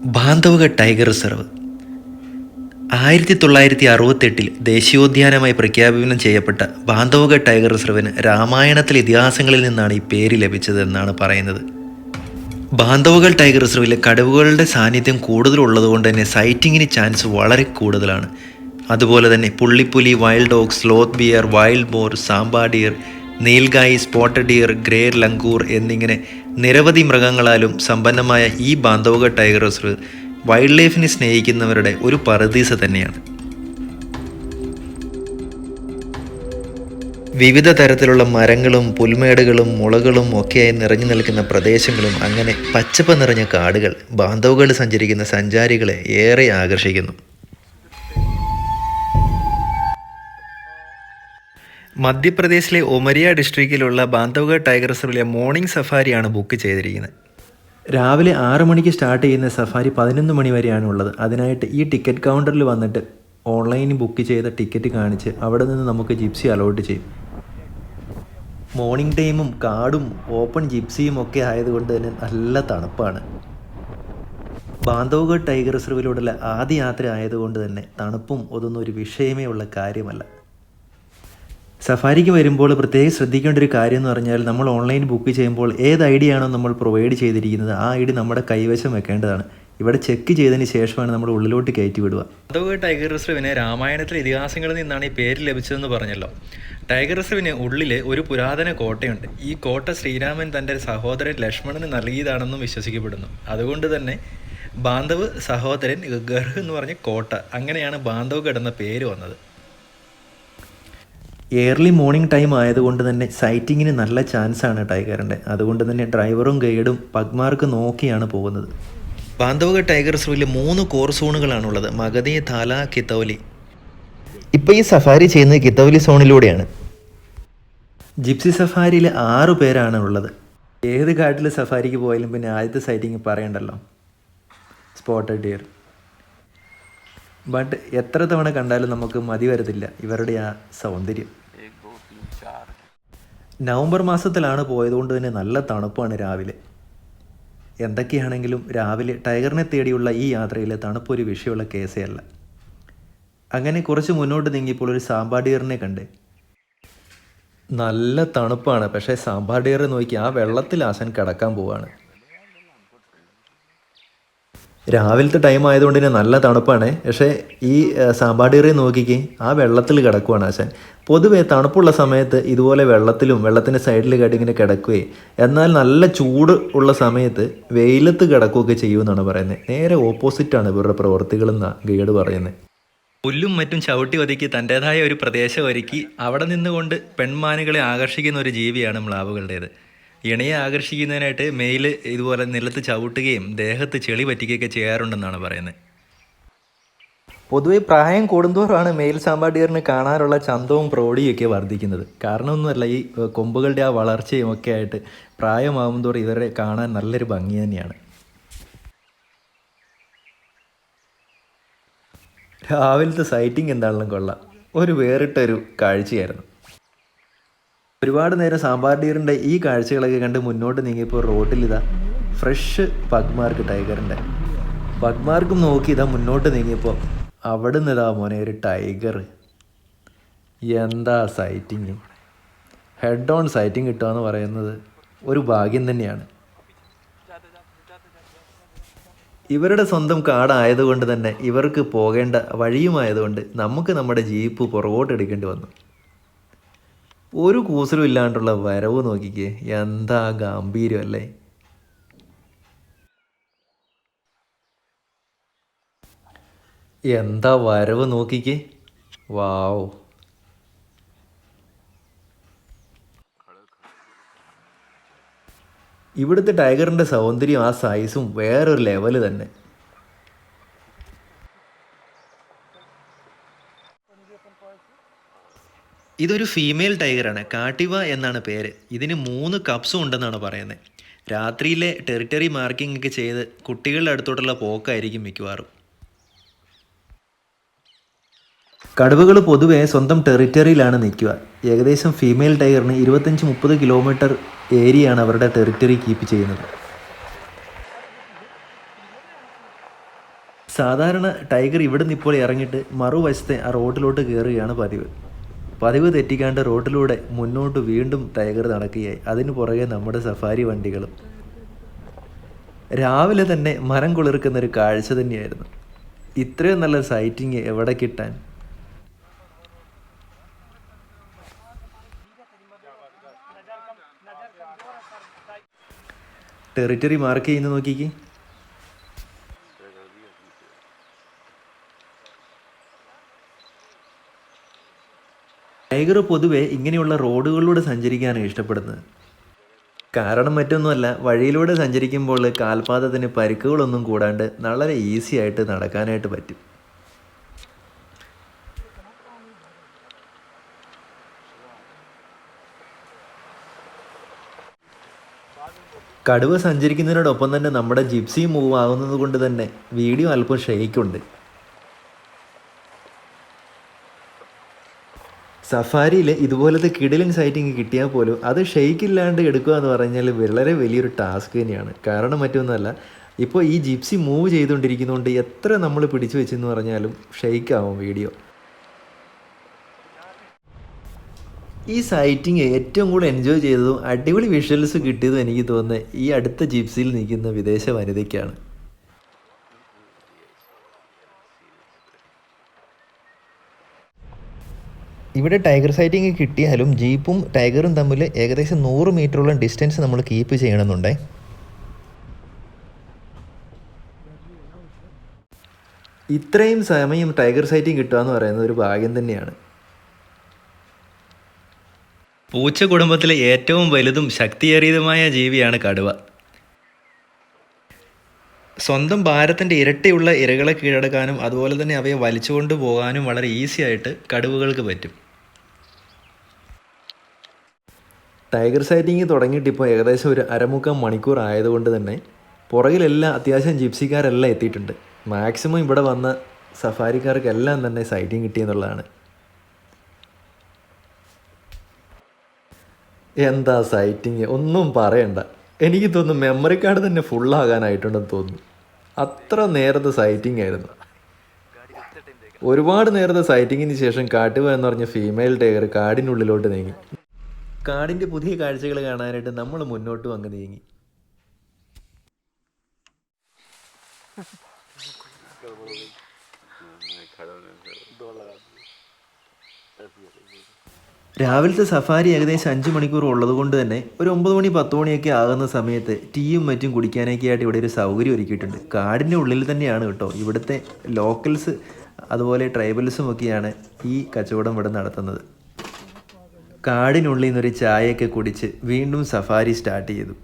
ബാന്ധവഗഡ് tiger reserve 1968 ദേശീയോദ്യാനമായി പ്രഖ്യാപനം ചെയ്യപ്പെട്ട ബാന്ധവഗഡ് tiger റിസർവിന് രാമായണത്തിലെ ഇതിഹാസങ്ങളിൽ നിന്നാണ് ഈ പേര് ലഭിച്ചത് എന്നാണ് പറയുന്നത്. ബാന്ധവഗഡ് ടൈഗർ റിസർവിലെ കടുവകളുടെ സാന്നിധ്യം കൂടുതലുള്ളതുകൊണ്ട് തന്നെ സൈറ്റിങ്ങിന് ചാൻസ് വളരെ കൂടുതലാണ്. അതുപോലെ തന്നെ പുള്ളിപ്പുലി, wild dog, sloth bear, wild boar, sambar deer, nilgai, spotted deer, grey langur എന്നിങ്ങനെ നിരവധി മൃഗങ്ങളാലും സമ്പന്നമായ ഈ ബാന്ധവഗഡ് ടൈഗർ റിസർവ് വൈൽഡ് ലൈഫിനെ സ്നേഹിക്കുന്നവരുടെ ഒരു പറുദീസ തന്നെയാണ്. വിവിധ തരത്തിലുള്ള മരങ്ങളും പുൽമേടുകളും മുളകളും ഒക്കെയായി നിറഞ്ഞു നിൽക്കുന്ന പ്രദേശങ്ങളും അങ്ങനെ പച്ചപ്പ് നിറഞ്ഞ കാടുകൾ ബാന്ധവഗഡിൽ സഞ്ചരിക്കുന്ന സഞ്ചാരികളെ ഏറെ ആകർഷിക്കുന്നു. മധ്യപ്രദേശിലെ ഉമരിയ ഡിസ്ട്രിക്റ്റിലുള്ള ബാന്ധവഗഡ് ടൈഗർ റിസർവിലെ മോർണിംഗ് സഫാരിയാണ് ബുക്ക് ചെയ്തിരിക്കുന്നത്. രാവിലെ 6 മണിക്ക് സ്റ്റാർട്ട് ചെയ്യുന്ന സഫാരി 11 മണി വരെയാണ് ഉള്ളത്. അതിനായിട്ട് ഈ ടിക്കറ്റ് കൗണ്ടറിൽ വന്നിട്ട് ഓൺലൈനിൽ ബുക്ക് ചെയ്ത ടിക്കറ്റ് കാണിച്ച് അവിടെ നിന്ന് നമുക്ക് ജിപ്സി അലോട്ട് ചെയ്യും. മോർണിംഗ് ടൈമും കാടും ഓപ്പൺ ജിപ്സിയും ഒക്കെ ആയതുകൊണ്ട് തന്നെ നല്ല തണുപ്പാണ്. ബാന്ധവഗഡ് ടൈഗർ റിസർവിലൂടെയുള്ള ആദ്യ യാത്ര ആയതുകൊണ്ട് തന്നെ തണുപ്പും ഒതൊന്നും ഒരു വിഷയമേ ഉള്ള കാര്യമല്ല. സഫാരിക്ക് വരുമ്പോൾ പ്രത്യേകം ശ്രദ്ധിക്കേണ്ട ഒരു കാര്യം എന്ന് പറഞ്ഞാൽ നമ്മൾ ഓൺലൈൻ ബുക്ക് ചെയ്യുമ്പോൾ ഏത് ഐ ഡി ആണോ നമ്മൾ പ്രൊവൈഡ് ചെയ്തിരിക്കുന്നത് ആ ഐ ഡി നമ്മുടെ കൈവശം വെക്കേണ്ടതാണ്. ഇവിടെ ചെക്ക് ചെയ്തതിന് ശേഷമാണ് നമ്മൾ ഉള്ളിലോട്ട് കയറ്റി വിടുക. ബാന്ധവഗഡ് ടൈഗർ റിസർവിന് രാമായണത്തിലെ ഇതിഹാസങ്ങളിൽ നിന്നാണ് ഈ പേര് ലഭിച്ചതെന്ന് പറഞ്ഞല്ലോ. ടൈഗർ റിസർവിന് ഉള്ളിൽ ഒരു പുരാതന കോട്ടയുണ്ട്. ഈ കോട്ട ശ്രീരാമൻ തൻ്റെ സഹോദരൻ ലക്ഷ്മണന് നൽകിയതാണെന്നും വിശ്വസിക്കപ്പെടുന്നു. അതുകൊണ്ട് തന്നെ ബാന്ധവ് സഹോദരൻ ഗർഹ് എന്ന് പറഞ്ഞ കോട്ട, അങ്ങനെയാണ് ബാന്ധവഗഡ് എന്ന പേര് വന്നത്. ഏർലി മോർണിംഗ് ടൈം ആയതുകൊണ്ട് തന്നെ സൈറ്റിങ്ങിന് നല്ല ചാൻസാണ് ടൈഗറിൻ്റെ. അതുകൊണ്ട് തന്നെ ഡ്രൈവറും ഗൈഡും പഗ്മാർക്ക് നോക്കിയാണ് പോകുന്നത്. ബാന്ധവഗഡ് ടൈഗർ റിസർവിൽ 3 കോർ സോണുകളാണുള്ളത്: മഗധി, താല, കിത്തൗലി. ഇപ്പോൾ ഈ സഫാരി ചെയ്യുന്നത് കിത്തൗലി സോണിലൂടെയാണ്. ജിപ്സി സഫാരിയിൽ 6 പേരാണ് ഉള്ളത്. ഏത് കാട്ടിൽ സഫാരിക്ക് പോയാലും പിന്നെ ആദ്യത്തെ സൈറ്റിങ് പറയണ്ടല്ലോ, സ്പോട്ടഡ് ഡിയർ. ബട്ട് എത്ര തവണ കണ്ടാലും നമുക്ക് മതി വരത്തില്ല ഇവരുടെ ആ സൗന്ദര്യം. നവംബർ മാസത്തിലാണ് പോയതുകൊണ്ട് തന്നെ നല്ല തണുപ്പാണ് രാവിലെ. എന്തൊക്കെയാണെങ്കിലും രാവിലെ ടൈഗറിനെ തേടിയുള്ള ഈ യാത്രയിൽ തണുപ്പൊരു വിഷയമുള്ള കേസേ അല്ല. അങ്ങനെ കുറച്ച് മുന്നോട്ട് നീങ്ങിയപ്പോൾ ഒരു സാമ്പാ ഡിയറിനെ കണ്ടേ. നല്ല തണുപ്പാണ്, പക്ഷേ സാമ്പാ ഡിയറെ നോക്കി ആ വെള്ളത്തിൽ ആശാൻ കിടക്കാൻ പോവാണ്. രാവിലത്തെ ടൈം ആയതുകൊണ്ട് തന്നെ നല്ല തണുപ്പാണ്, പക്ഷേ ഈ സാമ്പാ ഡിയറെ നോക്കിക്കേ ആ വെള്ളത്തിൽ കിടക്കുവാണ് ആശാൻ. പൊതുവെ തണുപ്പുള്ള സമയത്ത് ഇതുപോലെ വെള്ളത്തിൻ്റെ സൈഡിൽ കേട്ട് ഇങ്ങനെ കിടക്കുകയും എന്നാൽ നല്ല ചൂട് ഉള്ള സമയത്ത് വെയിലത്ത് കിടക്കുകയൊക്കെ ചെയ്യുമെന്നാണ് പറയുന്നത്. നേരെ ഓപ്പോസിറ്റാണ് ഇവരുടെ പ്രവർത്തികളെന്നാണ് ഗൈഡ് പറയുന്നത്. പുല്ലും മറ്റും ചവിട്ടി ഒതുക്കി തൻ്റേതായ ഒരു പ്രദേശം ഒരുക്കി അവിടെ നിന്നുകൊണ്ട് പെൺമാനുകളെ ആകർഷിക്കുന്ന ഒരു ജീവിയാണ് മ്ലാവുകളുടേത്. ഇണയെ ആകർഷിക്കുന്നതിനായിട്ട് മെയിൽ ഇതുപോലെ നിലത്ത് ചവിട്ടുകയും ദേഹത്ത് ചെളി പറ്റിക്കുകയൊക്കെ ചെയ്യാറുണ്ടെന്നാണ് പറയുന്നത്. പൊതുവെ പ്രായം കൂടുന്തോറാണ് മെയിൽ സാമ്പാ ഡിയറിന് കാണാനുള്ള ചന്തവും പ്രൗഢിയൊക്കെ വർദ്ധിക്കുന്നത്. കാരണമൊന്നുമല്ല, ഈ കൊമ്പുകളുടെ ആ വളർച്ചയും ഒക്കെ ആയിട്ട് പ്രായമാകുന്തോറും ഇവരെ കാണാൻ നല്ലൊരു ഭംഗി തന്നെയാണ്. രാവിലത്തെ സൈറ്റിംഗ് എന്താണെങ്കിലും കൊള്ളാം, ഒരു വേറിട്ടൊരു കാഴ്ചയായിരുന്നു. ഒരുപാട് നേരം സാമ്പാ ഡിയറിൻ്റെ ഈ കാഴ്ചകളൊക്കെ കണ്ട് മുന്നോട്ട് നീങ്ങിയപ്പോൾ റോഡിലിതാ ഫ്രഷ് പഗ്മാർക്ക് ടൈഗറിൻ്റെ പഗ്മാർക്കും നോക്കി ഇതാ മുന്നോട്ട് നീങ്ങിയപ്പോൾ അവിടെ നിന്ന് ഇതാ മോനെ ഒരു ടൈഗർ. എന്താ സൈറ്റിങ്! ഹെഡ് ഓൺ സൈറ്റിങ് കിട്ടുക എന്ന് പറയുന്നത് ഒരു ഭാഗ്യം തന്നെയാണ്. ഇവരുടെ സ്വന്തം കാടായതുകൊണ്ട് തന്നെ ഇവർക്ക് പോകേണ്ട വഴിയുമായതുകൊണ്ട് നമുക്ക് നമ്മുടെ ജീപ്പ് പുറകോട്ട് എടുക്കേണ്ടി വന്നു. ഒരു കൂസലും ഇല്ലാണ്ടുള്ള വരവ് നോക്കിക്കേ, എന്താ ഗാംഭീര്യം അല്ലേ! എന്താ വരവ് നോക്കിക്കേ, വാവ്! ഇവിടുത്തെ ടൈഗറിൻ്റെ സൗന്ദര്യം ആ സൈസും വേറൊരു ലെവല് തന്നെ. ഇതൊരു ഫീമെയിൽ ടൈഗറാണ്, കാട്ടിവ എന്നാണ് പേര്. ഇതിന് 3 കപ്സും ഉണ്ടെന്നാണ് പറയുന്നത്. രാത്രിയിലെ ടെറിട്ടറി മാർക്കിംഗ് ഒക്കെ ചെയ്ത് കുട്ടികളുടെ അടുത്തോട്ടുള്ള പോക്കായിരിക്കും മിക്കവാറും. കടുവകൾ പൊതുവെ സ്വന്തം ടെറിറ്ററിയിലാണ് നിൽക്കുക. ഏകദേശം ഫീമെയിൽ ടൈഗറിന് 25-30 കിലോമീറ്റർ ഏരിയയാണ് അവരുടെ ടെറിറ്ററി കീപ്പ് ചെയ്യുന്നത്. സാധാരണ ടൈഗർ ഇവിടെ നിന്ന് ഇപ്പോൾ ഇറങ്ങിയിട്ട് മറുവശത്തെ ആ റോഡിലോട്ട് കയറുകയാണ് പതിവ്. പതിവ് തെറ്റിക്കാണ്ട് റോഡിലൂടെ മുന്നോട്ട് വീണ്ടും ടൈഗർ നടക്കുകയായി. അതിന് പുറകെ നമ്മുടെ സഫാരി വണ്ടികളും. രാവിലെ തന്നെ മരം കുളിർക്കുന്നൊരു കാഴ്ച തന്നെയായിരുന്നു. ഇത്രയും നല്ല സൈറ്റിങ് എവിടെ കിട്ടാൻ. ടെറിറ്ററി മാർക്ക് ചെയ്യുന്ന നോക്കിക്ക്. ടൈഗർ പൊതുവെ ഇങ്ങനെയുള്ള റോഡുകളിലൂടെ സഞ്ചരിക്കാനാണ് ഇഷ്ടപ്പെടുന്നത്. കാരണം മറ്റൊന്നുമല്ല, വഴിയിലൂടെ സഞ്ചരിക്കുമ്പോൾ കാൽപാദത്തിന് പരിക്കുകളൊന്നും കൂടാണ്ട് വളരെ ഈസി ആയിട്ട് നടക്കാനായിട്ട് പറ്റും. കടുവ സഞ്ചരിക്കുന്നതിനോടൊപ്പം തന്നെ നമ്മുടെ ജിപ്സി മൂവ് ആകുന്നത് കൊണ്ട് തന്നെ വീഡിയോ അല്പം ഷെയ്ക്കുണ്ട്. സഫാരിയിൽ ഇതുപോലത്തെ കിടിലൻ സൈറ്റിങ് കിട്ടിയാൽ പോലും അത് ഷെയ്ക്കില്ലാണ്ട് എടുക്കുക എന്ന് പറഞ്ഞാൽ വളരെ വലിയൊരു ടാസ്ക് തന്നെയാണ്. കാരണം മറ്റൊന്നുമല്ല, ഇപ്പോൾ ഈ ജിപ്സി മൂവ് ചെയ്തുകൊണ്ടിരിക്കുന്നതുകൊണ്ട് എത്ര നമ്മൾ പിടിച്ചു വെച്ചെന്ന് പറഞ്ഞാലും ഷെയ്ക്കാവും വീഡിയോ. ഈ സൈറ്റിങ് ഏറ്റവും കൂടുതൽ എൻജോയ് ചെയ്തതും അടിപൊളി വിഷ്വൽസ് കിട്ടിയതും എനിക്ക് തോന്നുന്നത് ഈ അടുത്ത ജിപ്സിയിൽ നിൽക്കുന്ന വിദേശ വനിതയ്ക്കാണ്. ഇവിടെ ടൈഗർ സൈറ്റിങ് കിട്ടിയാലും ജീപ്പും ടൈഗറും തമ്മിൽ ഏകദേശം 100 മീറ്ററോളം ഡിസ്റ്റൻസ് നമ്മൾ കീപ്പ് ചെയ്യണമെന്നുണ്ടേ. ഇത്രയും സമയം ടൈഗർ സൈറ്റിങ് കിട്ടുക എന്ന് പറയുന്നത് ഒരു ഭാഗ്യം തന്നെയാണ്. പൂച്ച കുടുംബത്തിലെ ഏറ്റവും വലുതും ശക്തിയേറിയതുമായ ജീവിയാണ് കടുവ. സ്വന്തം ഭാരത്തിൻ്റെ ഇരട്ടിയുള്ള ഇരകളെ കീഴടക്കാനും അതുപോലെ തന്നെ അവയെ വലിച്ചുകൊണ്ട് പോകാനും വളരെ ഈസി ആയിട്ട് കടുവകൾക്ക് പറ്റും. ടൈഗർ സൈറ്റിങ് തുടങ്ങിയിട്ട് ഇപ്പോൾ ഏകദേശം ഒരു അരമുക്കാൽ മണിക്കൂർ ആയതുകൊണ്ട് തന്നെ പുറകിലെല്ലാം അത്യാവശ്യം ജിപ്സിക്കാരെല്ലാം എത്തിയിട്ടുണ്ട്. മാക്സിമം ഇവിടെ വന്ന സഫാരിക്കാർക്കെല്ലാം തന്നെ സൈറ്റിങ് കിട്ടിയെന്നുള്ളതാണ്. എന്താ സൈറ്റിങ്, ഒന്നും പറയണ്ട. എനിക്ക് തോന്നുന്നു മെമ്മറി കാർഡ് തന്നെ ഫുള്ളാകാനായിട്ടുണ്ടെന്ന് തോന്നുന്നു. അത്ര നേരത്തെ സൈറ്റിംഗ് ആയിരുന്നു. ഒരുപാട് നേരത്തെ സൈറ്റിങ്ങിന് ശേഷം കാട്ടുക എന്ന് പറഞ്ഞ ഫീമെയിൽ ടൈഗർ കാടിനുള്ളിലോട്ട് നീങ്ങി. കാടിൻ്റെ പുതിയ കാഴ്ചകൾ കാണാനായിട്ട് നമ്മൾ മുന്നോട്ടും അങ്ങ് നീങ്ങി. രാവിലത്തെ സഫാരി ഏകദേശം 5 മണിക്കൂർ ഉള്ളത് കൊണ്ട് തന്നെ ഒരു 9 മണി 10 മണിയൊക്കെ ആകുന്ന സമയത്ത് ടീയും മറ്റും കുടിക്കാനൊക്കെ ആയിട്ട് ഇവിടെ ഒരു സൗകര്യം ഒരുക്കിയിട്ടുണ്ട്. കാടിൻ്റെ ഉള്ളിൽ തന്നെയാണ് കേട്ടോ. ഇവിടുത്തെ ലോക്കൽസ് അതുപോലെ ട്രൈബൽസും ഒക്കെയാണ് ഈ കച്ചവടം ഇവിടെ നടത്തുന്നത്. കാടിനുള്ളിൽ നിന്നൊരു ചായയൊക്കെ കുടിച്ച് വീണ്ടും സഫാരി സ്റ്റാർട്ട് ചെയ്തു.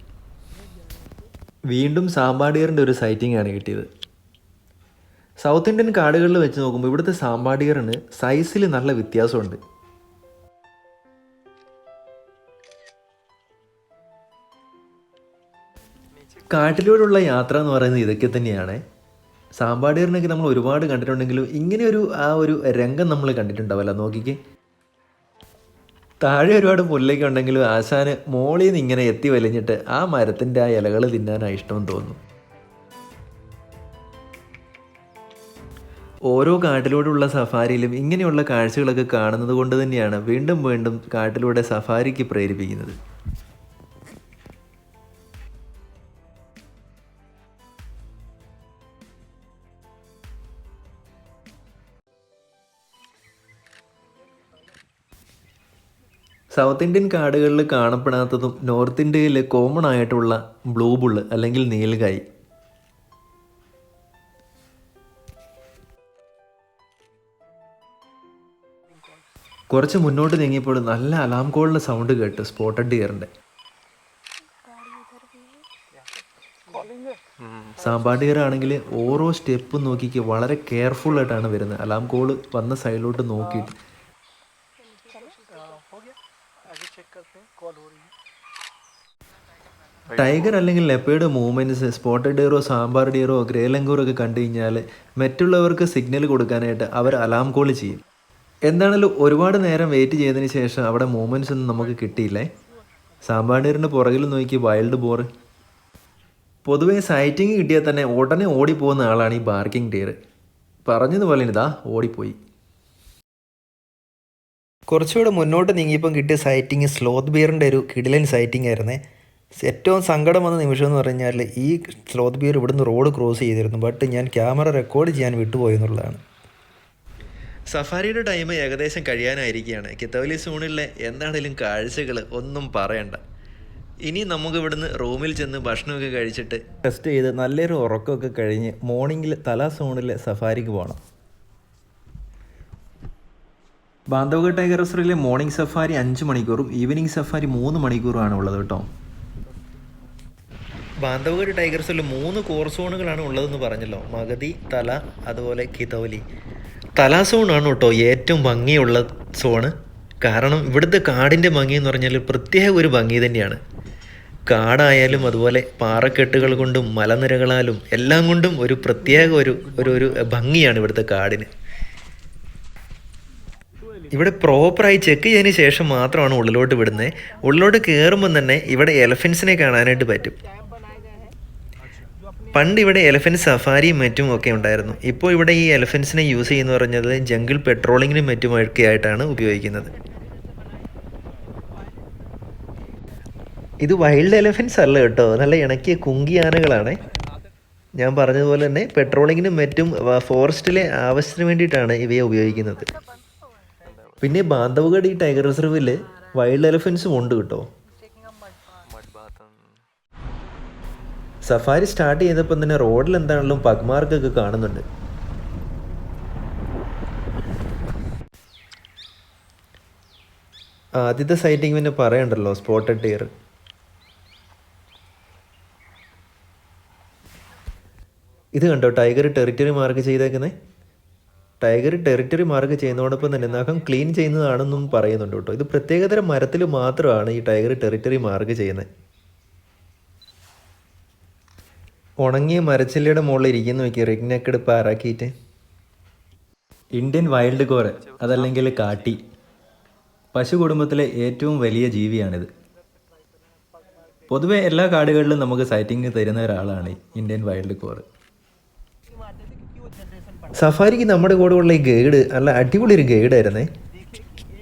വീണ്ടും സാമ്പാടിയറിൻ്റെ ഒരു സൈറ്റിംഗ് ആണ് കിട്ടിയത്. സൗത്ത് ഇന്ത്യൻ കാടുകളിൽ വെച്ച് നോക്കുമ്പോൾ ഇവിടുത്തെ സാമ്പാടിയറിന് സൈസിൽ നല്ല വ്യത്യാസമുണ്ട്. കാട്ടിലൂടെയുള്ള യാത്ര എന്ന് പറയുന്നത് ഇതൊക്കെ തന്നെയാണ്. സാമ്പാടിയറിനൊക്കെ നമ്മൾ ഒരുപാട് കണ്ടിട്ടുണ്ടെങ്കിലും ഇങ്ങനെ ഒരു രംഗം നമ്മൾ കണ്ടിട്ടുണ്ടാവല്ലോ. നോക്കിക്ക്, താഴെ ഒരുപാട് പുല്ലൊക്കെ ഉണ്ടെങ്കിലും ആശാന് മോളിൽ നിന്ന് ഇങ്ങനെ എത്തി വലിഞ്ഞിട്ട് ആ മരത്തിൻ്റെ ആ ഇലകൾ തിന്നാനാണ് ഇഷ്ടമെന്ന് തോന്നുന്നു. ഓരോ കാട്ടിലൂടെയുള്ള സഫാരിയിലും ഇങ്ങനെയുള്ള കാഴ്ചകളൊക്കെ കാണുന്നത് കൊണ്ട് തന്നെയാണ് വീണ്ടും വീണ്ടും കാട്ടിലൂടെ സഫാരിക്ക് പ്രേരിപ്പിക്കുന്നത്. സൗത്ത് ഇന്ത്യൻ കാടുകളിൽ കാണപ്പെടാത്തതും നോർത്ത് ഇന്ത്യയിൽ കോമൺ ആയിട്ടുള്ള ബ്ലൂ ബുള്ള് അല്ലെങ്കിൽ നീൽഗായി. കുറച്ച് മുന്നോട്ട് നീങ്ങിയപ്പോൾ നല്ല അലാം കോളിൻ്റെ സൗണ്ട് കേട്ട് സ്പോട്ടഡ് ഡിയറിൻ്റെ. സാമ്പാർ ഡിയർ ആണെങ്കിൽ ഓരോ സ്റ്റെപ്പും നോക്കിക്ക് വളരെ കെയർഫുള്ളായിട്ടാണ് വരുന്നത്. അലാം കോൾ വന്ന സൈഡിലോട്ട് നോക്കിയിട്ട്. ടൈഗർ അല്ലെങ്കിൽ ലെപ്പേർഡ് മൂവ്മെൻറ്റ്സ് സ്പോട്ടഡ് ഡിയറോ സാമ്പാർ ഡിയറോ ഗ്രേ ലംഗൂറോ ഒക്കെ കണ്ടു കഴിഞ്ഞാൽ മറ്റുള്ളവർക്ക് സിഗ്നൽ കൊടുക്കാനായിട്ട് അവർ അലാം കോൾ ചെയ്യും. എന്താണെങ്കിലും ഒരുപാട് നേരം വെയിറ്റ് ചെയ്തതിന് ശേഷം അവിടെ മൂവ്മെൻറ്റ്സ് ഒന്നും നമുക്ക് കിട്ടിയില്ലേ. സാമ്പാർ ഡിയറിൻ്റെ പുറകിൽ നോക്കി വൈൽഡ് ബോർ. പൊതുവേ സൈറ്റിങ് കിട്ടിയാൽ തന്നെ ഉടനെ ഓടിപ്പോകുന്ന ആളാണ് ഈ ബാർക്കിംഗ് ഡിയർ. പറഞ്ഞതുപോലെ ഇതാ ഓടിപ്പോയി. കുറച്ചുകൂടെ മുന്നോട്ട് നീങ്ങിയപ്പം കിട്ടിയ സൈറ്റിങ് സ്ലോത്ത് ബിയറിൻ്റെ ഒരു കിടിലൻ സൈറ്റിംഗ് ആയിരുന്നേ. ഏറ്റവും സങ്കടം വന്ന നിമിഷം എന്ന് പറഞ്ഞാൽ ഈ സ്ലോത്ത് ബിയർ ഇവിടുന്ന് റോഡ് ക്രോസ് ചെയ്തിരുന്നു, ബട്ട് ഞാൻ ക്യാമറ റെക്കോർഡ് ചെയ്യാൻ വിട്ടുപോയി എന്നുള്ളതാണ്. സഫാരിയുടെ ടൈം ഏകദേശം കഴിയാനായിരിക്കുകയാണ്. കിത്തവലി സൂണിലെ എന്താണേലും കാഴ്ചകൾ ഒന്നും പറയണ്ട. ഇനി നമുക്ക് ഇവിടുന്ന് റൂമിൽ ചെന്ന് ഭക്ഷണമൊക്കെ കഴിച്ചിട്ട് ടെസ്റ്റ് ചെയ്ത് നല്ലൊരു ഉറക്കമൊക്കെ കഴിഞ്ഞ് മോർണിംഗിൽ തല സോണിലെ സഫാരിക്ക് പോകണം. ബാന്ധവഗഡ് ടൈഗർ റിസർവിലെ മോർണിംഗ് സഫാരി 5 മണിക്കൂറും ഈവനിങ് സഫാരി 3 മണിക്കൂറുമാണ് ഉള്ളത് കേട്ടോ. ബാന്ധവഗഡ് ടൈഗർ റിസർവിൽ 3 കോർ സോണുകളാണ് ഉള്ളതെന്ന് പറഞ്ഞല്ലോ. മഗധി, തല, അതുപോലെ കിതൗലി. തല സോണാണ് കേട്ടോ ഏറ്റവും ഭംഗിയുള്ള സോണ്. കാരണം ഇവിടുത്തെ കാടിൻ്റെ ഭംഗി എന്ന് പറഞ്ഞാൽ പ്രത്യേക ഒരു ഭംഗി തന്നെയാണ്. കാടായാലും അതുപോലെ പാറക്കെട്ടുകൾ കൊണ്ടും മലനിരകളാലും എല്ലാം കൊണ്ടും ഒരു പ്രത്യേക ഒരു ഭംഗിയാണ് ഇവിടുത്തെ കാടിന്. ഇവിടെ പ്രോപ്പറായി ചെക്ക് ചെയ്തതിന് ശേഷം മാത്രമാണ് ഉള്ളിലോട്ട് വിടുന്നത്. ഉള്ളിലോട്ട് കയറുമ്പം തന്നെ ഇവിടെ എലഫൻസിനെ കാണാനായിട്ട് പറ്റും. പണ്ട് ഇവിടെ എലഫൻറ്റ് സഫാരിയും മറ്റും ഒക്കെ ഉണ്ടായിരുന്നു. ഇപ്പോൾ ഇവിടെ ഈ എലഫൻസിനെ യൂസ് ചെയ്യുന്ന പറഞ്ഞത് ജംഗിൾ പെട്രോളിങ്ങിനും മറ്റുമൊക്കെ ആയിട്ടാണ് ഉപയോഗിക്കുന്നത്. ഇത് വൈൽഡ് എലഫൻസ് അല്ല കേട്ടോ, നല്ല ഇണക്കിയ കുങ്കിയാനകളാണ്. ഞാൻ പറഞ്ഞതുപോലെ തന്നെ പെട്രോളിങ്ങിനും മറ്റും ഫോറസ്റ്റിലെ ആവശ്യത്തിന് വേണ്ടിയിട്ടാണ് ഇവയെ ഉപയോഗിക്കുന്നത്. പിന്നെ ബാന്ധവഗഡ് ഈ ടൈഗർ റിസർവിൽ വൈൽഡ് എലഫൻസും ഉണ്ട് കേട്ടോ. സഫാരി സ്റ്റാർട്ട് ചെയ്തപ്പം തന്നെ റോഡിൽ എന്താണെങ്കിലും പഗ്മാർക്കൊക്കെ കാണുന്നുണ്ട്. ആദ്യത്തെ സൈറ്റിങ് പിന്നെ പറയണ്ടല്ലോ, സ്പോട്ടഡ് ഡിയർ. ഇത് കണ്ടോ ടൈഗർ ടെറിറ്ററി മാർക്ക് ചെയ്തേക്കുന്നത്. ടൈഗർ ടെറിറ്ററി മാർക്ക് ചെയ്യുന്നതോടൊപ്പം തന്നെ നഖം ക്ലീൻ ചെയ്യുന്നതാണെന്നും പറയുന്നുണ്ട് കേട്ടോ. ഇത് പ്രത്യേകതരം മരത്തിൽ മാത്രമാണ് ഈ ടൈഗർ ടെറിറ്ററി മാർക്ക് ചെയ്യുന്നത്. ഉണങ്ങിയ മരച്ചില്ലയുടെ മുകളിൽ ഇരിക്കുന്ന നോക്കി റിഗ്നെക്കഡ് പാറാക്കീറ്റ്. ഇന്ത്യൻ വൈൽഡ് കോർ, അതല്ലെങ്കിൽ കാട്ടി. പശു കുടുംബത്തിലെ ഏറ്റവും വലിയ ജീവിയാണിത്. പൊതുവെ എല്ലാ കാടുകളിലും നമുക്ക് സൈറ്റിംഗ് തരുന്ന ഒരാളാണ് ഇന്ത്യൻ വൈൽഡ് കോർ. സഫാരിക്ക് നമ്മുടെ കൂടെ ഉള്ള ഈ ഗൈഡ് നല്ല അടിപൊളി ഒരു ഗൈഡായിരുന്നേ.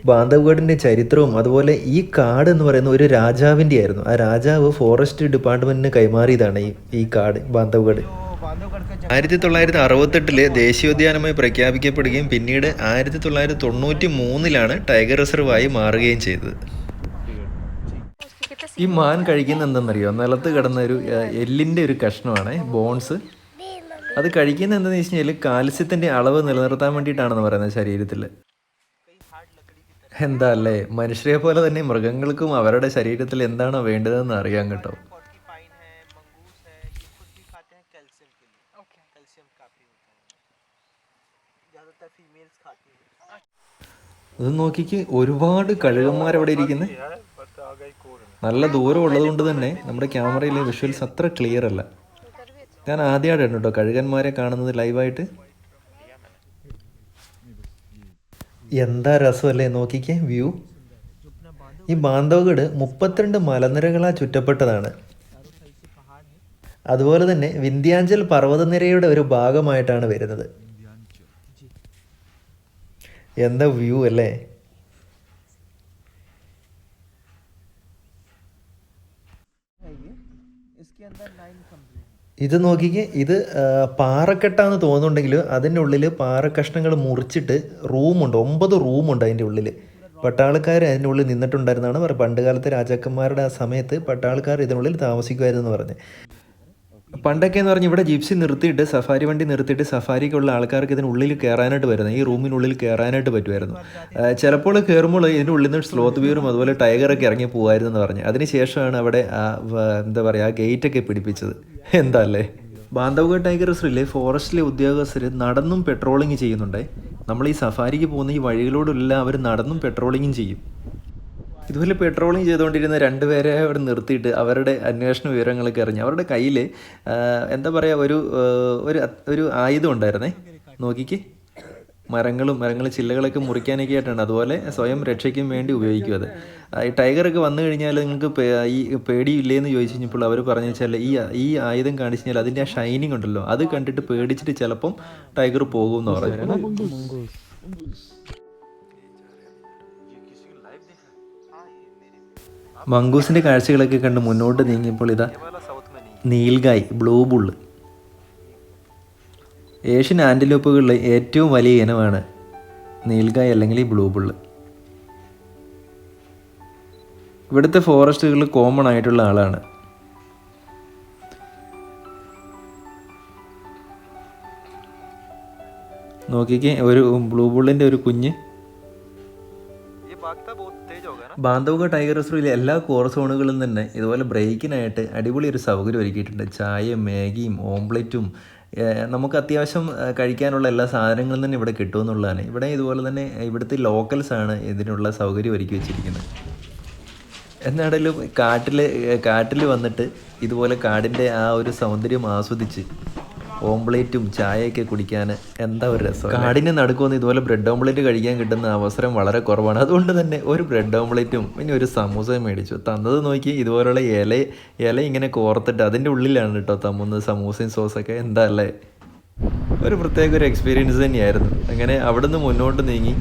ബാന്ധവഗഡിൻ്റെ ചരിത്രവും അതുപോലെ ഈ കാട് എന്ന് പറയുന്ന ഒരു രാജാവിൻ്റെ ആയിരുന്നു. ആ രാജാവ് ഫോറസ്റ്റ് ഡിപ്പാർട്ട്മെൻറ്റിന് കൈമാറിയതാണ് ഈ കാട് ബാന്ധവഗഡ്. 1968 ദേശീയോദ്യാനമായി പ്രഖ്യാപിക്കപ്പെടുകയും പിന്നീട് 1993 ടൈഗർ റിസർവായി മാറുകയും ചെയ്തത്. ഈ മാൻ കഴിക്കുന്ന എന്തെന്നറിയോ? നിലത്ത് കിടന്ന ഒരു എല്ലിൻ്റെ ഒരു കഷ്ണമാണ്, ബോൺസ്. അത് കഴിക്കുന്ന എന്താണെന്ന് വെച്ച് കഴിഞ്ഞാൽ കാൽസ്യത്തിൻ്റെ അളവ് നിലനിർത്താൻ വേണ്ടിയിട്ടാണെന്ന് പറയുന്നത് ശരീരത്തിൽ. എന്താ അല്ലേ, മനുഷ്യരെ പോലെ തന്നെ മൃഗങ്ങൾക്കും അവരുടെ ശരീരത്തിൽ എന്താണോ വേണ്ടതെന്ന് അറിയാം കേട്ടോ. ഇത് നോക്കിക്ക്, ഒരുപാട് കഴുകന്മാരവിടെ ഇരിക്കുന്നത്. നല്ല ദൂരം ഉള്ളത് കൊണ്ട് തന്നെ നമ്മുടെ ക്യാമറയിലെ വിഷ്വൽസ് അത്ര ക്ലിയർ അല്ല. ഞാൻ ആദ്യമായിട്ടാണ് കേട്ടോ കഴുകന്മാരെ കാണുന്നത് ലൈവായിട്ട്. എന്താ രസമല്ലേ നോക്കിക്കേ വ്യൂ. ഈ ബാന്ധവഗഡ് 32 മലനിരകളാൽ ചുറ്റപ്പെട്ടതാണ്. അതുപോലെ തന്നെ വിന്ധ്യാഞ്ചൽ പർവ്വതനിരയുടെ ഒരു ഭാഗമായിട്ടാണ് വരുന്നത്. എന്താ വ്യൂ അല്ലേ. ഇത് നോക്കിക്കേ, ഇത് പാറക്കെട്ടാന്ന് തോന്നുന്നുണ്ടെങ്കിൽ അതിൻ്റെ ഉള്ളിൽ പാറക്കഷ്ണങ്ങൾ മുറിച്ചിട്ട് റൂമുണ്ട്, 9 റൂമുണ്ട് അതിൻ്റെ ഉള്ളിൽ. പട്ടാളക്കാർ അതിൻ്റെ ഉള്ളിൽ നിന്നിട്ടുണ്ടായിരുന്നാണ് പറയുന്നത്. പണ്ട് കാലത്തെ രാജാക്കന്മാരുടെ ആ സമയത്ത് പട്ടാളക്കാർ ഇതിനുള്ളിൽ താമസിക്കുമായിരുന്നു പറഞ്ഞ്. പണ്ടൊക്കെ എന്ന് പറഞ്ഞാൽ ഇവിടെ ജിപ്സി നിർത്തിയിട്ട് സഫാരി വണ്ടി നിർത്തിയിട്ട് സഫാരിക്കുള്ള ആൾക്കാർക്ക് ഇതിനുള്ളിൽ കയറാനായിട്ട് വരുന്നത്, ഈ റൂമിനുള്ളിൽ കയറാനായിട്ട് പറ്റുമായിരുന്നു. ചിലപ്പോൾ കയറുമ്പോൾ ഇതിൻ്റെ ഉള്ളിൽ നിന്ന് സ്ലോത്ത് ബിയറും അതുപോലെ ടൈഗറൊക്കെ ഇറങ്ങി പോകുമായിരുന്നു എന്ന് പറഞ്ഞ്. അതിനുശേഷമാണ് അവിടെ എന്താ പറയുക, ആ ഗേറ്റൊക്കെ പിടിപ്പിച്ചത്. എന്താ അല്ലേ. ബാന്ധവഗഡ് ടൈഗർ റിസർവിലെ ഫോറസ്റ്റിലെ ഉദ്യോഗസ്ഥർ നടന്നും പെട്രോളിങ് ചെയ്യുന്നുണ്ട്. നമ്മൾ ഈ സഫാരിക്ക് പോകുന്ന ഈ വഴികളോടെല്ലാം അവർ നടന്നും പെട്രോളിങ്ങും ചെയ്യും. ഇതുപോലെ പെട്രോളിങ് ചെയ്തുകൊണ്ടിരുന്ന 2 പേരെ അവിടെ നിർത്തിയിട്ട് അവരുടെ അന്വേഷണ വിവരങ്ങളൊക്കെ അറിഞ്ഞ് അവരുടെ കയ്യിൽ എന്താ പറയുക, ഒരു ആയുധം ഉണ്ടായിരുന്നേ. നോക്കിക്ക്, മരങ്ങൾ ചില്ലകളൊക്കെ മുറിക്കാനൊക്കെ ആയിട്ടാണ്. അതുപോലെ സ്വയം രക്ഷയ്ക്കും വേണ്ടി ഉപയോഗിക്കും അത്. ഈ ടൈഗറൊക്കെ വന്നു കഴിഞ്ഞാൽ നിങ്ങൾക്ക് ഈ പേടിയില്ലേന്ന് ചോദിച്ചു കഴിഞ്ഞപ്പോൾ അവർ പറഞ്ഞു വെച്ചാൽ ഈ ആയുധം കാണിച്ചു കഴിഞ്ഞാൽ അതിൻ്റെ ആ ഷൈനിങ് ഉണ്ടല്ലോ അത് കണ്ടിട്ട് പേടിച്ചിട്ട് ചിലപ്പം ടൈഗർ പോകുമെന്ന് പറഞ്ഞു. മംഗൂസിൻ്റെ കാഴ്ചകളൊക്കെ കണ്ട് മുന്നോട്ട് നീങ്ങിയപ്പോൾ ഇതാ നീൽഗായ്, ബ്ലൂ ബുള്ള്. ഏഷ്യൻ ആൻറ്റിലോപ്പുകളിൽ ഏറ്റവും വലിയ ഇനമാണ് നീൽഗായ് അല്ലെങ്കിൽ ഈ ബ്ലൂ ബുള്ള്. ഇവിടുത്തെ ഫോറസ്റ്റുകളിൽ കോമൺ ആയിട്ടുള്ള ആളാണ്. നോക്കിക്കേ, ഒരു ബ്ലൂ ബുള്ളിൻ്റെ ഒരു കുഞ്ഞ്. ബാന്ധവ്ഗഡ് ടൈഗർ റിസർവിലെ എല്ലാ കോർ സോണുകളിലും തന്നെ ഇതുപോലെ ബ്രേക്കിനായിട്ട് അടിപൊളി ഒരു സൗകര്യം ഒരുക്കിയിട്ടുണ്ട്. ചായയും മാഗിയും ഓംപ്ലേറ്റും നമുക്ക് അത്യാവശ്യം കഴിക്കാനുള്ള എല്ലാ സാധനങ്ങളും തന്നെ ഇവിടെ കിട്ടുമെന്നുള്ളതാണ്. ഇവിടെ ഇതുപോലെ തന്നെ ഇവിടുത്തെ ലോക്കൽസാണ് ഇതിനുള്ള സൗകര്യം ഒരുക്കി വെച്ചിരിക്കുന്നത്. എന്നാണെങ്കിലും കാട്ടിൽ വന്നിട്ട് ഇതുപോലെ കാടിൻ്റെ ആ ഒരു സൗന്ദര്യം ആസ്വദിച്ച് ഓംപ്ലേറ്റും ചായയൊക്കെ കുടിക്കാൻ എന്താ ഒരു രസം. കാടിന് നടുക്കൊന്ന് ഇതുപോലെ ബ്രെഡ് ഓംപ്ലേറ്റ് കഴിക്കാൻ കിട്ടുന്ന അവസരം വളരെ കുറവാണ്. അതുകൊണ്ട് തന്നെ ഒരു ബ്രെഡ് ഓംപ്ലേറ്റും പിന്നെ ഒരു സമൂസയും മേടിച്ചു. തന്നത് നോക്കി ഇതുപോലുള്ള ഇല ഇങ്ങനെ കോർത്തിട്ട് അതിൻ്റെ ഉള്ളിലാണ് കേട്ടോ തമ്മുന്നത് സമൂസയും സോസൊക്കെ. എന്താ അല്ലേ, ഒരു പ്രത്യേക ഒരു എക്സ്പീരിയൻസ് തന്നെയായിരുന്നു. അങ്ങനെ അവിടുന്ന് മുന്നോട്ട് നീങ്ങി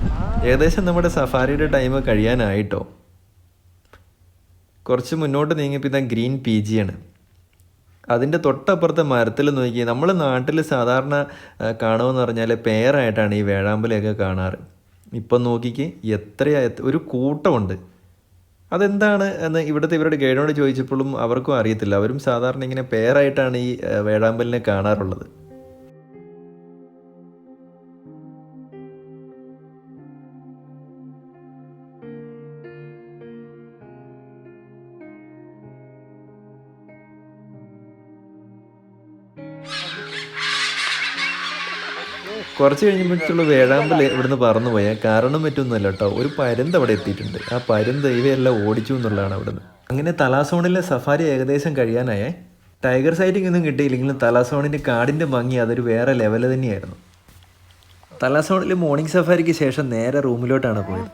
ഏകദേശം നമ്മുടെ സഫാരിയുടെ ടൈം കഴിയാനായിട്ടോ. കുറച്ച് മുന്നോട്ട് നീങ്ങിയപ്പോൾ ഇതാ ഗ്രീൻ പീജിയാണ്. അതിൻ്റെ തൊട്ടപ്പുറത്തെ മരത്തിൽ നോക്കി നമ്മൾ നാട്ടിൽ സാധാരണ കാണുമെന്ന് പറഞ്ഞാൽ പേരായിട്ടാണ് ഈ വേഴാമ്പലയൊക്കെ കാണാറ്. ഇപ്പം നോക്കിക്ക് ഒരു കൂട്ടമുണ്ട്. അതെന്താണ് എന്ന് ഇവരുടെ ഗൈഡിനോട് ചോദിച്ചപ്പോഴും അവർക്കും അറിയത്തില്ല. അവരും സാധാരണ ഇങ്ങനെ പേരായിട്ടാണ് ഈ വേഴാമ്പലിനെ കാണാറുള്ളത്. കുറച്ച് കഴിഞ്ഞപ്പോഴത്തുള്ള വേഴാമ്പൽ ഇവിടുന്ന് പറന്നു പോയാൽ കാരണം പറ്റൊന്നുമല്ല കേട്ടോ. ഒരു പരുന്ത് അവിടെ എത്തിയിട്ടുണ്ട്. ആ പരുന്ത് ഇവയെല്ലാം ഓടിച്ചു എന്നുള്ളതാണ് അവിടുന്ന്. അങ്ങനെ തലാസോണിലെ സഫാരി ഏകദേശം കഴിയാനായേ. ടൈഗർ സൈറ്റിംഗ് ഒന്നും കിട്ടിയില്ലെങ്കിലും തലാസോണിൻ്റെ കാടിൻ്റെ ഭംഗി അതൊരു വേറെ ലെവൽ തന്നെയായിരുന്നു. തലാസോണിൽ മോർണിംഗ് സഫാരിക്ക് ശേഷം നേരെ റൂമിലോട്ടാണ് പോയത്.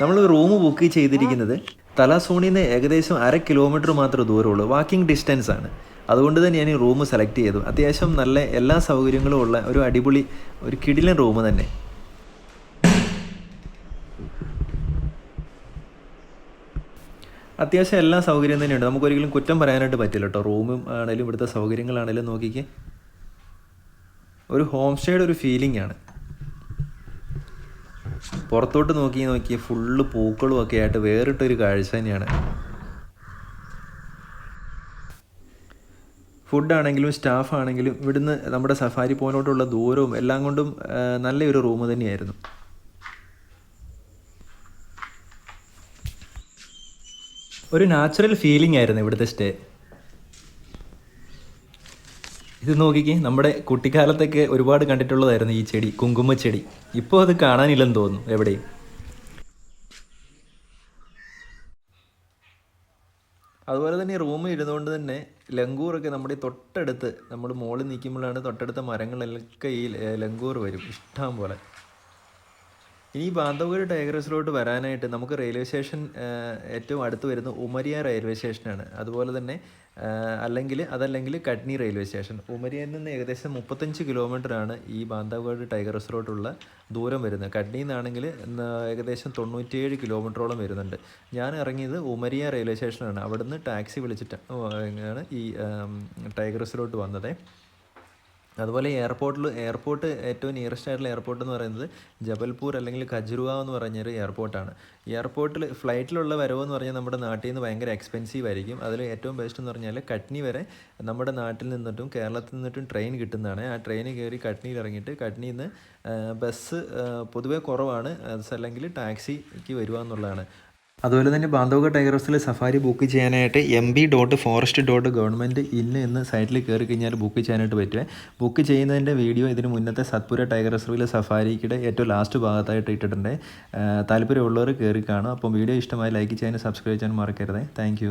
നമ്മൾ റൂം ബുക്ക് ചെയ്തിരിക്കുന്നത് തലാസോണിൽ നിന്ന് ഏകദേശം 1/2 കിലോമീറ്റർ മാത്രമേ ദൂരമുള്ളൂ. വാക്കിംഗ് ഡിസ്റ്റൻസ് ആണ്. അതുകൊണ്ട് തന്നെ ഞാൻ ഈ റൂം സെലക്ട് ചെയ്തു. അത്യാവശ്യം നല്ല എല്ലാ സൗകര്യങ്ങളും ഉള്ള ഒരു അടിപൊളി ഒരു കിടിലൻ റൂം തന്നെ. അത്യാവശ്യം എല്ലാ സൗകര്യം തന്നെയുണ്ട്. നമുക്കൊരിക്കലും കുറ്റം പറയാനായിട്ട് പറ്റില്ല കേട്ടോ. റൂമും ആണെങ്കിലും ഇവിടുത്തെ സൗകര്യങ്ങളാണെങ്കിലും നോക്കിക്കേ, ഒരു ഹോം സ്റ്റേയുടെ ഒരു ഫീലിംഗ് ആണ്. പുറത്തോട്ട് നോക്കി ഫുള്ള് പൂക്കളും ഒക്കെ ആയിട്ട് വേറിട്ടൊരു കാഴ്ച തന്നെയാണ്. ഫുഡാണെങ്കിലും സ്റ്റാഫാണെങ്കിലും ഇവിടുന്ന് നമ്മുടെ സഫാരി പോയിന്റിലോട്ടുള്ള ദൂരവും എല്ലാം കൊണ്ടും നല്ലൊരു റൂം തന്നെയായിരുന്നു. ഒരു നാച്ചുറൽ ഫീലിംഗ് ആയിരുന്നു ഇവിടുത്തെ സ്റ്റേ. ഇത് നോക്കിക്കേ, നമ്മുടെ കുട്ടിക്കാലത്തൊക്കെ ഒരുപാട് കണ്ടിട്ടുള്ളതായിരുന്നു ഈ ചെടി, കുങ്കുമച്ചെടി. ഇപ്പോൾ അത് കാണാനില്ലെന്ന് തോന്നുന്നു എവിടെയും. അതുപോലെ തന്നെ ഈ റൂമിൽ ഇരുന്നുകൊണ്ട് തന്നെ ലങ്കൂറൊക്കെ നമ്മുടെ തൊട്ടടുത്ത് നമ്മൾ മുകളിൽ നിൽക്കുമ്പോഴാണ് തൊട്ടടുത്ത മരങ്ങളിലൊക്കെ ഈ ലങ്കൂർ വരും ഇഷ്ടം പോലെ. ഇനി ബാന്ധവ്ഗഡ് ടൈഗർ റിസർവിലോട്ട് വരാനായിട്ട് നമുക്ക് റെയിൽവേ സ്റ്റേഷൻ ഏറ്റവും അടുത്ത് വരുന്നത് ഉമരിയ റെയിൽവേ സ്റ്റേഷനാണ്. അതുപോലെ തന്നെ അതല്ലെങ്കിൽ കട്നി റെയിൽവേ സ്റ്റേഷൻ. ഉമരിയയിൽ നിന്ന് ഏകദേശം 35 കിലോമീറ്ററാണ് ഈ ബാന്ധവ്ഗഡ് ടൈഗർ റിസർവിലോട്ടുള്ള ദൂരം വരുന്നത്. കട്നിയിൽ നിന്നാണെങ്കിൽ ഏകദേശം 97 കിലോമീറ്ററോളം വരുന്നുണ്ട്. ഞാൻ ഇറങ്ങിയത് ഉമരിയ റെയിൽവേ സ്റ്റേഷനാണ്. അവിടുന്ന് ടാക്സി വിളിച്ചിട്ടാണ് ഈ ടൈഗർ റിസർവിലോട്ട് വന്നത്. അതുപോലെ എയർപോർട്ട് ഏറ്റവും നിയറസ്റ്റ് ആയിട്ടുള്ള എയർപോർട്ട് എന്ന് പറയുന്നത് ജബൽപൂർ അല്ലെങ്കിൽ ഖജുറുവാവ് എന്ന് പറഞ്ഞൊരു എയർപോർട്ടാണ്. എയർപോർട്ടിൽ ഫ്ലൈറ്റിലുള്ള വരവെന്ന് പറഞ്ഞാൽ നമ്മുടെ നാട്ടിൽ നിന്ന് ഭയങ്കര എക്സ്പെൻസീവ് ആയിരിക്കും. അതിൽ ഏറ്റവും ബെസ്റ്റ് എന്ന് പറഞ്ഞാൽ കട്നി വരെ നമ്മുടെ നാട്ടിൽ നിന്നിട്ടും കേരളത്തിൽ നിന്നിട്ടും ട്രെയിൻ കിട്ടുന്നതാണ്. ആ ട്രെയിൻ കയറി കട്നിയിൽ ഇറങ്ങിയിട്ട് കട്നിയിൽ നിന്ന് ബസ് പൊതുവേ കുറവാണ്, അല്ലെങ്കിൽ ടാക്സിക്ക് വരിക എന്നുള്ളതാണ്. അതുപോലെ തന്നെ ബാന്ധവ്ഗഡ് ടൈഗർ റിസർവിൽ സഫാരി ബുക്ക് ചെയ്യാനായിട്ട് mb.forest.govt.in എന്ന സൈറ്റിൽ കയറി കഴിഞ്ഞാൽ ബുക്ക് ചെയ്യാനായിട്ട് പറ്റുമേ. ബുക്ക് ചെയ്യുന്നതിൻ്റെ വീഡിയോ ഇതിന് മുന്നത്തെ സത്പുര ടൈഗർ റിസർവിലെ സഫാരിയുടെ ഏറ്റവും ലാസ്റ്റ് ഭാഗത്തായിട്ട് ഇട്ടിട്ടുണ്ട്. താല്പര്യമുള്ളവർ കയറി കാണും. അപ്പം വീഡിയോ ഇഷ്ടമായി ലൈക്ക് ചെയ്യാനും സബ്സ്ക്രൈബ് ചെയ്യാനും മറക്കരുത്. താങ്ക്